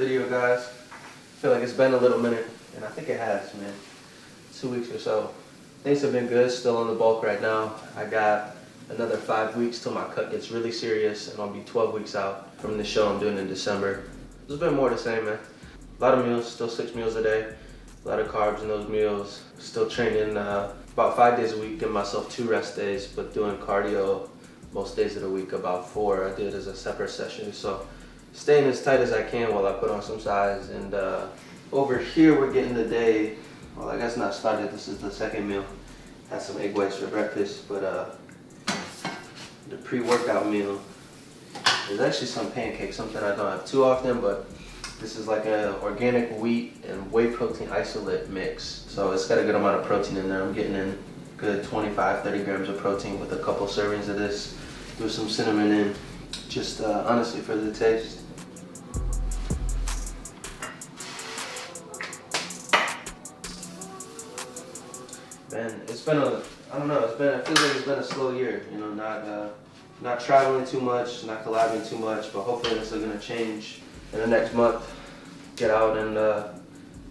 video, guys. I feel like it's been a little minute, and I think it has, man. 2 weeks or so. Things have been good, still on the bulk right now. I got another 5 weeks till my cut gets really serious, and I'll be 12 weeks out from the show I'm doing in December. It's been more the same, man. A lot of meals, still 6 meals a day. A lot of carbs in those meals. Still training about 5 days a week, giving myself 2 rest days, but doing cardio most days of the week, about 4. I do it as a separate session. So staying as tight as I can while I put on some size. And over here we're getting the day, well, I guess not started, this is the second meal. Had some egg whites for breakfast, but the pre-workout meal is actually some pancakes, something I don't have too often, but this is like an organic wheat and whey protein isolate mix. So it's got a good amount of protein in there. I'm getting in good 25, 30 grams of protein with a couple servings of this. Threw some cinnamon in, just honestly for the taste. Man, it's been I don't know, it feels like it's been a slow year, you know, not traveling too much, not collabing too much, but hopefully this is gonna change in the next month. Get out and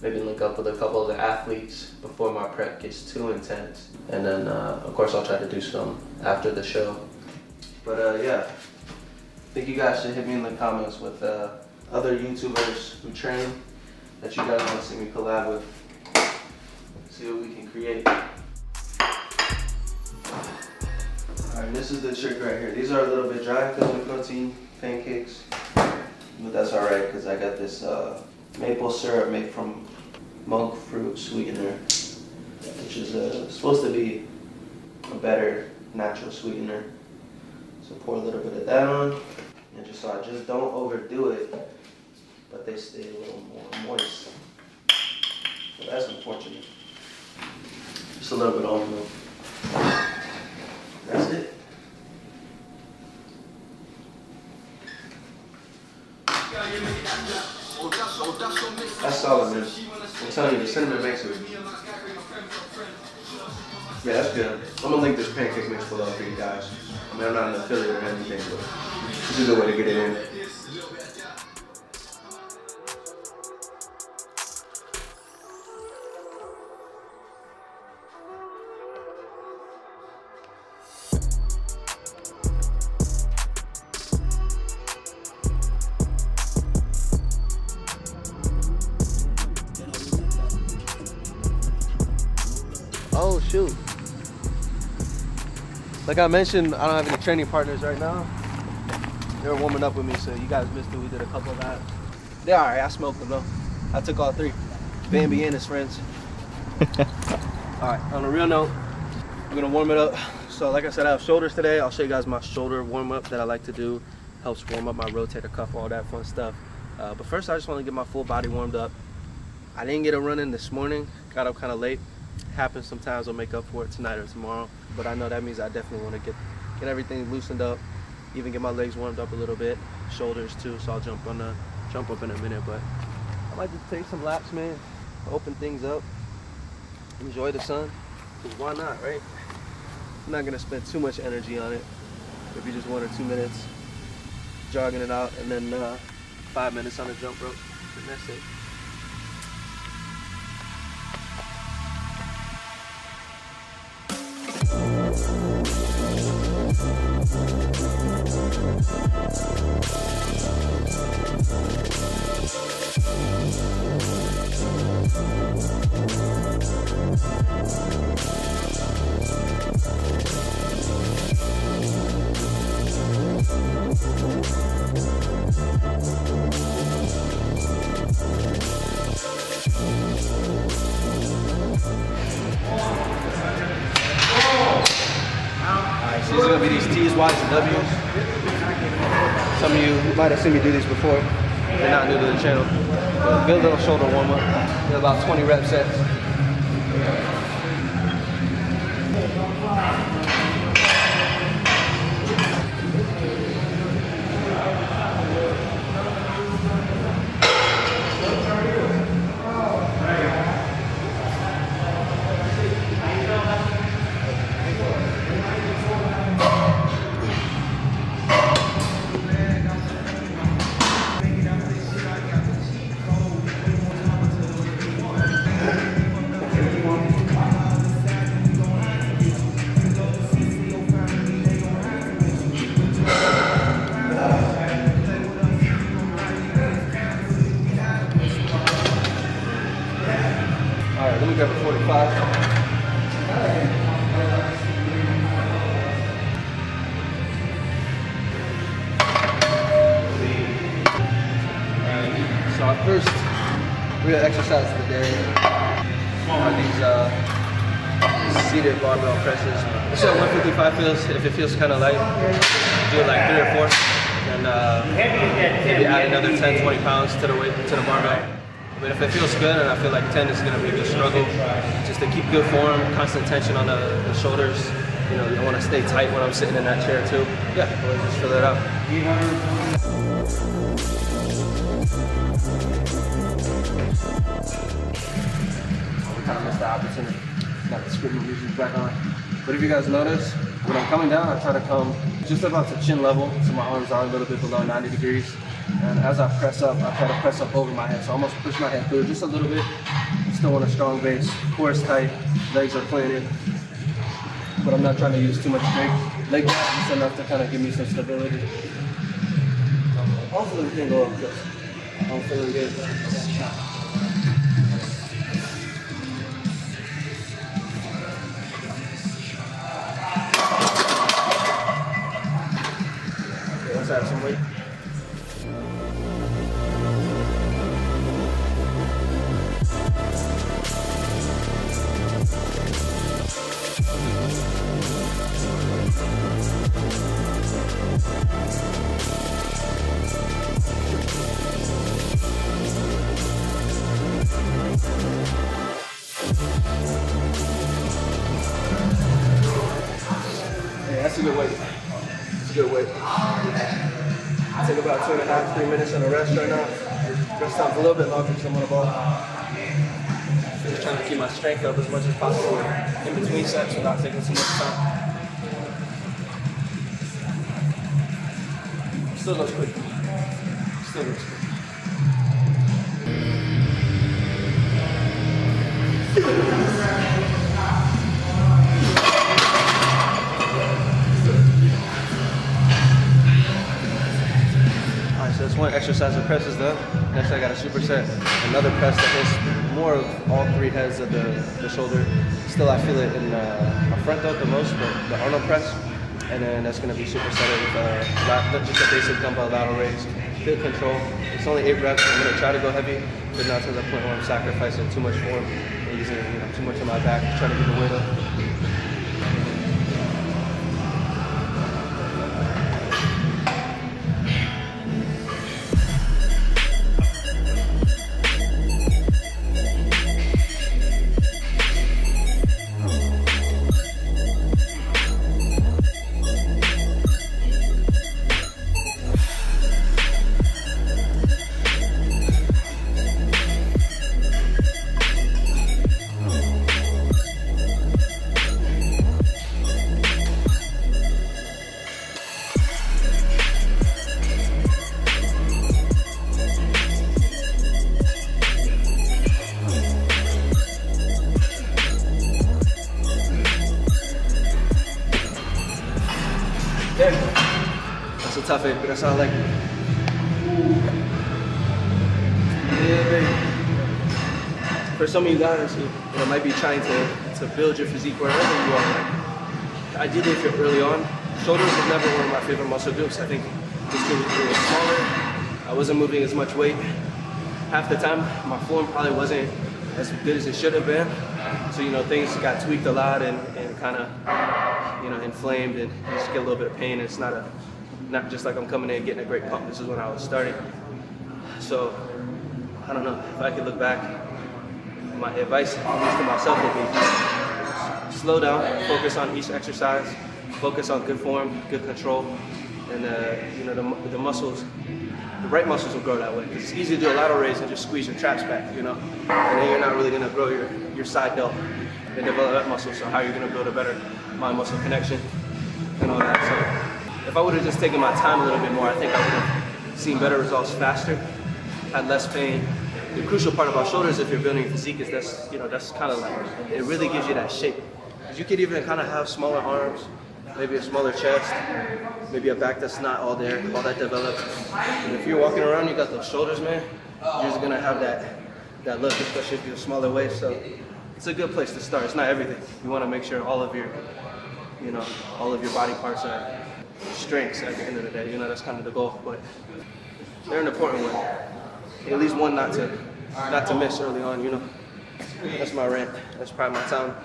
maybe link up with a couple of the athletes before my prep gets too intense. And then, of course, I'll try to do some after the show. But yeah, I think you guys should hit me in the comments with other YouTubers who train that you guys want to see me collab with. See what we can create. Alright, this is the trick right here. These are a little bit dry because of the protein pancakes. But that's alright because I got this maple syrup made from monk fruit sweetener, which is supposed to be a better natural sweetener. So pour a little bit of that on, and just so I just don't overdo it, but they stay a little more moist. So that's unfortunate. Just a little bit of almond milk. That's it. That's solid, man. I'm telling you, the cinnamon makes it. Yeah, that's good. I'm gonna link this pancake mix below for you guys. I mean, I'm not an affiliate or anything, but it's a good way to get it in. Oh shoot. Like I mentioned, I don't have any training partners right now. They were warming up with me, so you guys missed it. We did a couple of laps. They're alright, I smoked them though. I took all 3. Bambi and his friends. Alright, on a real note, I'm gonna warm it up. So like I said, I have shoulders today. I'll show you guys my shoulder warm up that I like to do. Helps warm up my rotator cuff, all that fun stuff. But first I just want to get my full body warmed up. I didn't get a run in this morning, got up kind of late. Happens sometimes, I'll make up for it tonight or tomorrow, but I know that means I definitely want to get everything loosened up, even get my legs warmed up a little bit, shoulders too. So I'll jump up in a minute, but I might just take some laps, man, open things up, enjoy the sun, because why not, right? I'm not gonna spend too much energy on it. Maybe just 1 or 2 minutes jogging it out, and then 5 minutes on the jump rope, and that's it. So these are going to be these T's, Y's, and W's. Some of you might have seen me do these before. They're not new to the channel. But good little shoulder warm up. They're about 20 rep sets. right, let me grab a 45. So our first real exercise of the day are these seated barbell presses. This is 155 feels. If it feels kind of light, do it like 3 or 4, and maybe add another 10, 20 pounds to the weight to the barbell. But if it feels good, and I feel like 10 is going to be a good struggle, just to keep good form, constant tension on the shoulders. You know, I want to stay tight when I'm sitting in that chair too. Yeah, we'll just fill it out. Kind of missed the opportunity. Got the script music back on. But if you guys notice, when I'm coming down, I try to come just about to chin level, so my arms are a little bit below 90 degrees. And as I press up, I try to press up over my head, so I almost push my head through just a little bit. Still want a strong base, core is tight, legs are planted, but I'm not trying to use too much strength. Leg drop just enough to kind of give me some stability. Hopefully we can go up because I'm feeling good. Let's add some weight. Yeah, that's a good weight. That's a good weight. I take about 2.5, 3 minutes on a rest right now. Rest time's a little bit longer because I'm on the ball. Just trying to keep my strength up as much as possible in between sets without taking too much time. Still looks quick. Still looks quick. So that's one exercise of press is done. Next I got a superset, another press that hits more of all 3 heads of the shoulder. Still I feel it in my front though the most, but the Arnold press. And then that's going to be supersetted with just a basic dumbbell lateral raise. Good control. It's only 8 reps. I'm going to try to go heavy, but not to the point where I'm sacrificing too much form and using too much of my back, trying to get the weight up. Yeah, that's a tough hit, but that's how I like it. Yeah, baby. For some of you guys who might be trying to build your physique wherever you are, ideally if you're early on, shoulders was never one of my favorite muscle groups. I think this group was really smaller. I wasn't moving as much weight. Half the time, my form probably wasn't as good as it should have been. So, things got tweaked a lot and kind of, inflamed, and you just get a little bit of pain. It's not just like I'm coming in getting a great pump. This is when I was starting. So, I don't know, if I could look back, my advice, at least to myself, would be slow down, focus on each exercise, focus on good form, good control, and the muscles, the right muscles will grow that way. Because it's easy to do a lateral raise and just squeeze your traps back, and then you're not really going to grow your side delt and develop that muscle. So how are you going to build a better mind-muscle connection and all that? So if I would have just taken my time a little bit more, I think I would have seen better results faster, had less pain. The crucial part about shoulders, if you're building a physique, is that's kind of like, it really gives you that shape. Because you could even kind of have smaller arms, maybe a smaller chest, maybe a back that's not all there, all that developed. And if you're walking around, you got those shoulders, man, you're just gonna have that look, especially if you're a smaller waist. So it's a good place to start. It's not everything. You want to make sure all of your, all of your body parts are strengths at the end of the day. That's kind of the goal, but they're an important one. At least one not to miss early on, That's my rant. That's probably my time.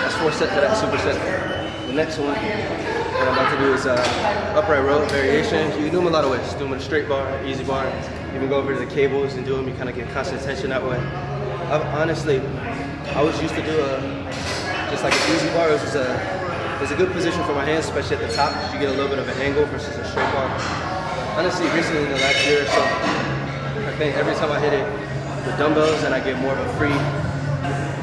That's 4 sets of that superset. The next one that I'm about to do is upright row variations. You can do them a lot of ways. Do them with a straight bar, easy bar. You can go over to the cables and do them. You kind of get constant tension that way. Honestly, I was used to do just like an easy bar. It's a good position for my hands, especially at the top. You get a little bit of an angle versus a straight bar. Honestly, recently in the last year or so, I think every time I hit it with dumbbells, and I get more of a free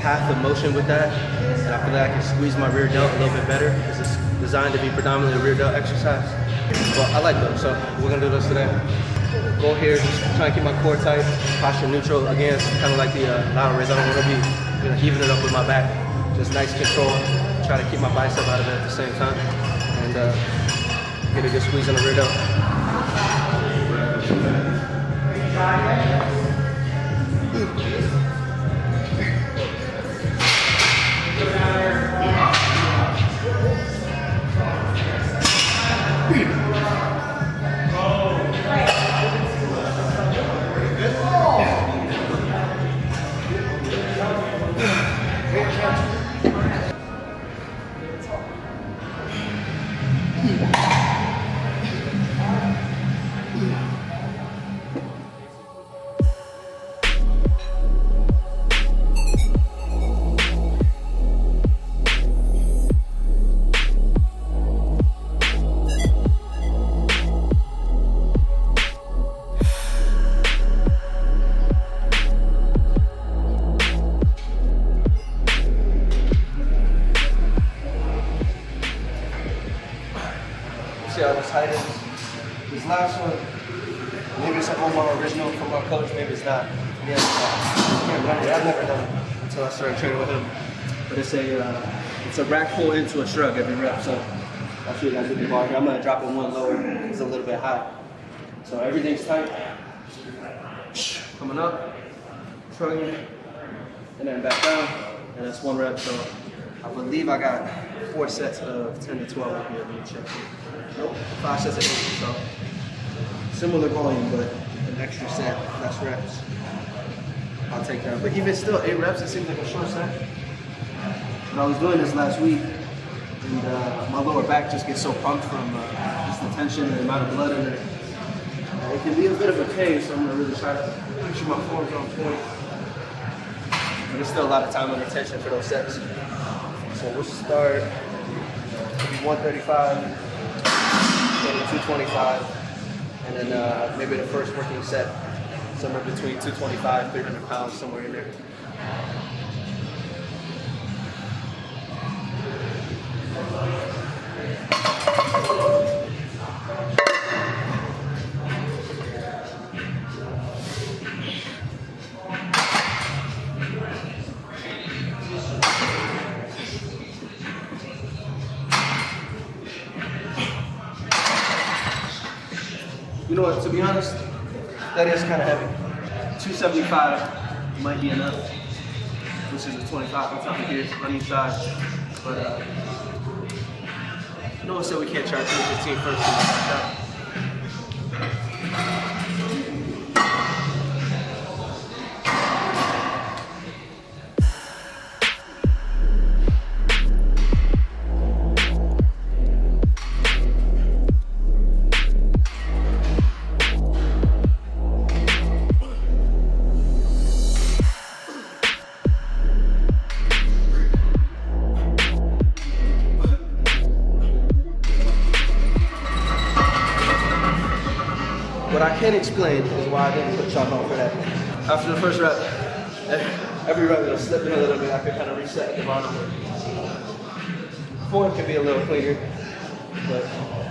path of motion with that, and I feel like I can squeeze my rear delt a little bit better because it's designed to be predominantly a rear delt exercise. But I like those, so we're gonna do those today. Go here, just try and keep my core tight, posture neutral. Again, it's kind of like the lateral raise. I don't want to be heaving it up with my back. Just nice control. Try to keep my bicep out of it at the same time, and get a good squeeze on the rear delt. See how this height is. This last one, maybe it's an Omar original from our coach, maybe it's not. Yeah, I can't remember. I've never done it until I started training with him. But it's a rack pull into a shrug every rep. So I'll show you guys with the bar here. I'm gonna drop it one lower. It's a little bit high. So everything's tight. Coming up, shrugging, and then back down. And that's 1 rep. So I believe I got 4 sets of 10 to 12 up here. Let me check. Nope, 5 sets of 8. So similar volume, but an extra set, less reps. I'll take that. But even still, 8 reps, it seems like a short set. But I was doing this last week, and my lower back just gets so pumped from just the tension and the amount of blood in it. It can be a bit of a pain, so I'm gonna really try to make sure my forms are on point. But there's still a lot of time under tension for those sets. So we'll start maybe 135, maybe 225, and then maybe the first working set, somewhere between 225, 300 pounds, somewhere in there. You know what, to be honest, that is kind of heavy. 275 might be enough, which is a 25 on top of here on each side. But no one said we can't try 215 first. What I can't explain is why I didn't put chalk on for that. After the first rep, every rep it'll slip in a little bit. I could kind of reset at the bottom. Form can be a little cleaner, but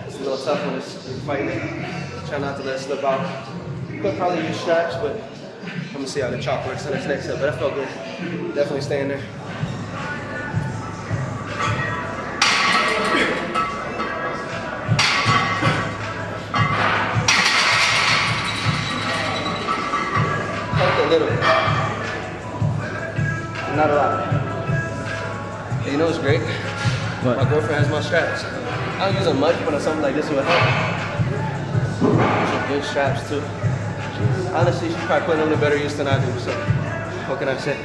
it's a little tough when it's fighting. Try not to let it slip out. Could probably use straps, but I'm gonna see how the chalk works in this next set. But that felt good. Definitely staying there. Helped a little. Not a lot. And you know what's great? What? My girlfriend has my straps. I don't use them much, but something like this would help. Some good straps too. Honestly, she's probably putting them to better use than I do, so what can I say?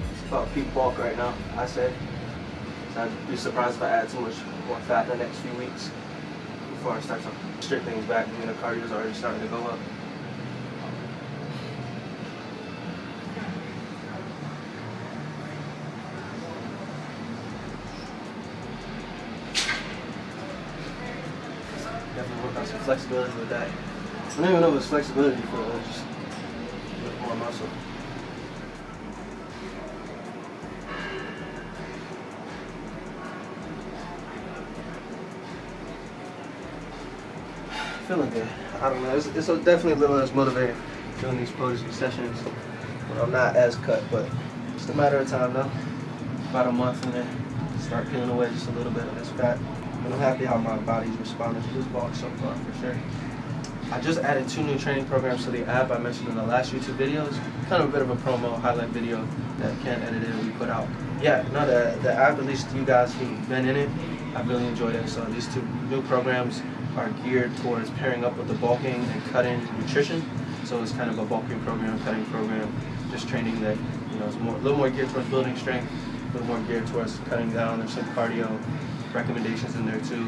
It's about peak bulk right now, I say. So I'd be surprised if I add too much more fat in the next few weeks before I start to strip things back. I mean, the cardio's already starting to go up. Definitely work on some flexibility with that. I don't even know if it's flexibility for it, just a little more muscle. Feeling good. I don't know. It's definitely a little less motivating doing these potency sessions when I'm not as cut, but it's a matter of time though. About a month and then start peeling away just a little bit of this fat. And I'm happy how my body's responding to this bulk so far for sure. I just added 2 new training programs to the app I mentioned in the last YouTube videos. Kind of a bit of a promo highlight video that Ken edited and we put out. Yeah, no, the app, at least you guys who've been in it, I really enjoyed it. So these 2 new programs are geared towards pairing up with the bulking and cutting nutrition. So it's kind of a bulking program, cutting program, just training that, you know, is a little more geared towards building strength, a little more geared towards cutting down. There's some cardio recommendations in there too.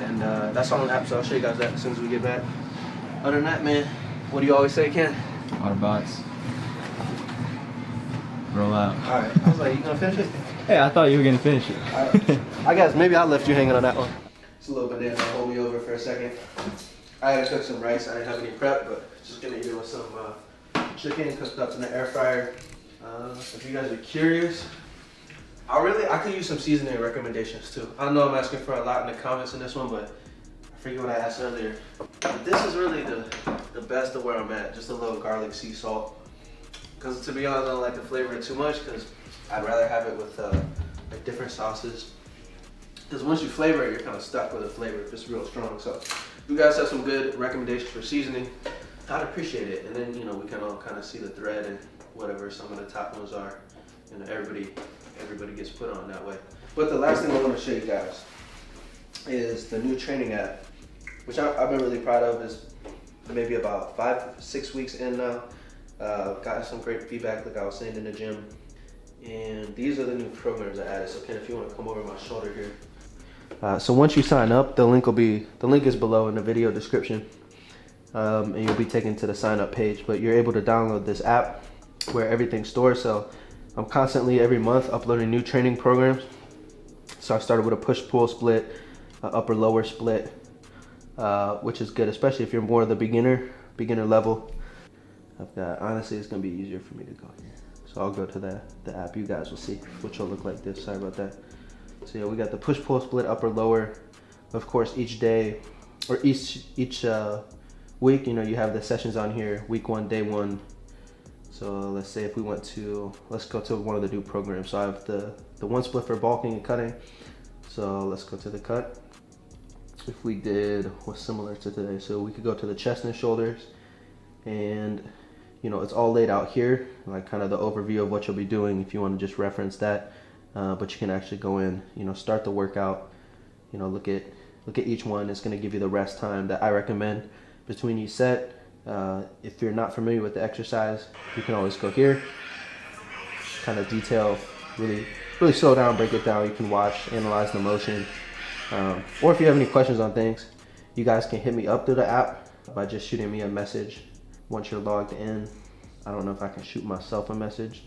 And that's all on the app, so I'll show you guys that as soon as we get back. Other than that, man, what do you always say, Ken? Autobots. Roll out. All right, I was like, you gonna finish it? Hey, I thought you were gonna finish it. All right. I guess maybe I left you hanging on that one. It's a little banana, hold me over for a second. I had to cook some rice, I didn't have any prep, but just gonna eat it with some chicken cooked up in the air fryer. If you guys are curious, I could use some seasoning recommendations too. I know I'm asking for a lot in the comments in this one, but I forget what I asked earlier. This is really the best of where I'm at, just a little garlic sea salt. Because to be honest, I don't like to flavor it too much because I'd rather have it with like different sauces. Because once you flavor it, you're kind of stuck with the flavor if it's real strong. So if you guys have some good recommendations for seasoning, I'd appreciate it. And then, you know, we can all kind of see the thread and whatever some of the top ones are. You know, everybody gets put on that way. But the last thing I want to show you guys is the new training app, which I've been really proud of. Is maybe about 5-6 weeks in now. Got some great feedback, like I was saying, in the gym. And these are the new programs I added. So Ken, if you want to come over my shoulder here. So once you sign up, the link is below in the video description, and you'll be taken to the sign up page. But you're able to download this app where everything's stored. So I'm constantly every month uploading new training programs. So I started with a push-pull split, upper-lower split, which is good, especially if you're more of the beginner level. Honestly, it's gonna be easier for me to go here. So I'll go to the app. You guys will see, which will look like this. Sorry about that. So yeah, we got the push-pull split, upper-lower. Of course, each day or each week, you know, you have the sessions on here. Week 1, day 1. So let's say if we let's go to one of the new programs. So I have the one split for bulking and cutting. So let's go to the cut. If we did what's similar to today, so we could go to the chest and shoulders, and you know, it's all laid out here, like kind of the overview of what you'll be doing if you want to just reference that. But you can actually go in, you know, start the workout, you know, look at each one. It's going to give you the rest time that I recommend between each set. If you're not familiar with the exercise, you can always go here, kind of detail, really slow down, break it down. You can watch, analyze the motion. Or if you have any questions on things, you guys can hit me up through the app by just shooting me a message once you're logged in. I don't know if I can shoot myself a message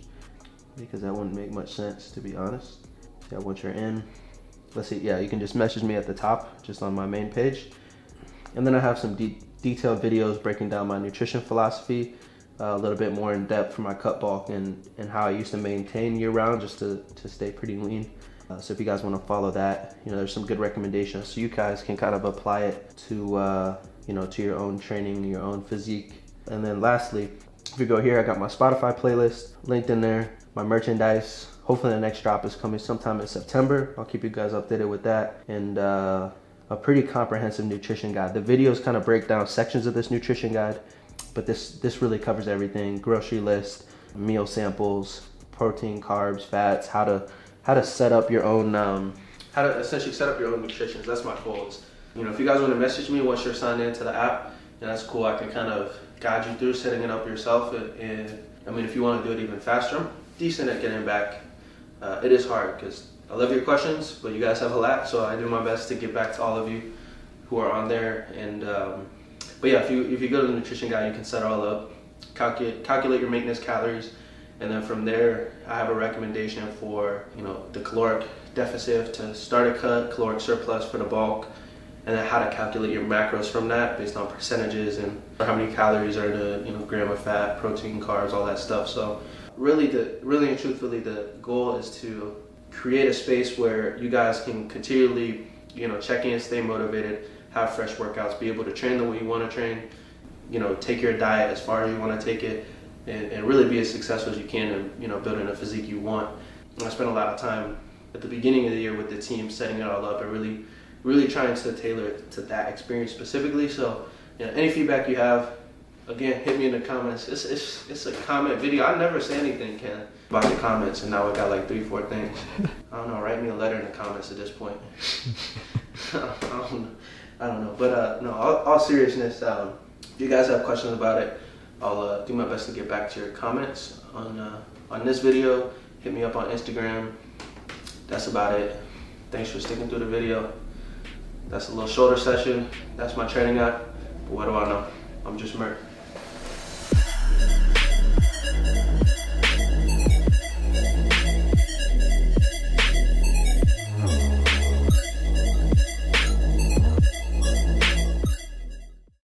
because that wouldn't make much sense, to be honest. Yeah, once you're in, let's see, yeah, you can just message me at the top, just on my main page. And then I have some detailed videos breaking down my nutrition philosophy, a little bit more in depth for my cut bulk and how I used to maintain year round just to stay pretty lean. So if you guys want to follow that, there's some good recommendations so you guys can kind of apply it to, to your own training, your own physique. And then lastly, if you go here, I got my Spotify playlist linked in there, my merchandise. Hopefully the next drop is coming sometime in September. I'll keep you guys updated with that. And a pretty comprehensive nutrition guide. The videos kind of break down sections of this nutrition guide, but this really covers everything: grocery list, meal samples, protein, carbs, fats, how to set up your own, how to essentially set up your own nutrition. That's my goal. If you guys want to message me once you're signed into the app, that's cool. I can kind of guide you through setting it up yourself. And if you want to do it even faster, I'm decent at getting back. It is hard because I love your questions, but you guys have a lot, so I do my best to get back to all of you who are on there. And but yeah, if you go to the nutrition guide, you can set it all up, calculate your maintenance calories, and then from there, I have a recommendation for the caloric deficit to start a cut, caloric surplus for the bulk, and then how to calculate your macros from that based on percentages and how many calories are in a gram of fat, protein, carbs, all that stuff. So really and truthfully, the goal is to create a space where you guys can continually, check in, stay motivated, have fresh workouts, be able to train the way you want to train, take your diet as far as you want to take it, and really be as successful as you can in, building a physique you want. And I spent a lot of time at the beginning of the year with the team setting it all up and really trying to tailor it to that experience specifically. So, any feedback you have, again, hit me in the comments. It's a comment video. I never say anything, Ken, about the comments, and now I got like 3-4 things. I don't know. Write me a letter in the comments at this point. I don't know. But no, all seriousness, if you guys have questions about it, I'll do my best to get back to your comments on this video. Hit me up on Instagram. That's about it. Thanks for sticking through the video. That's a little shorter session. That's my training app. But what do I know? I'm just Mert.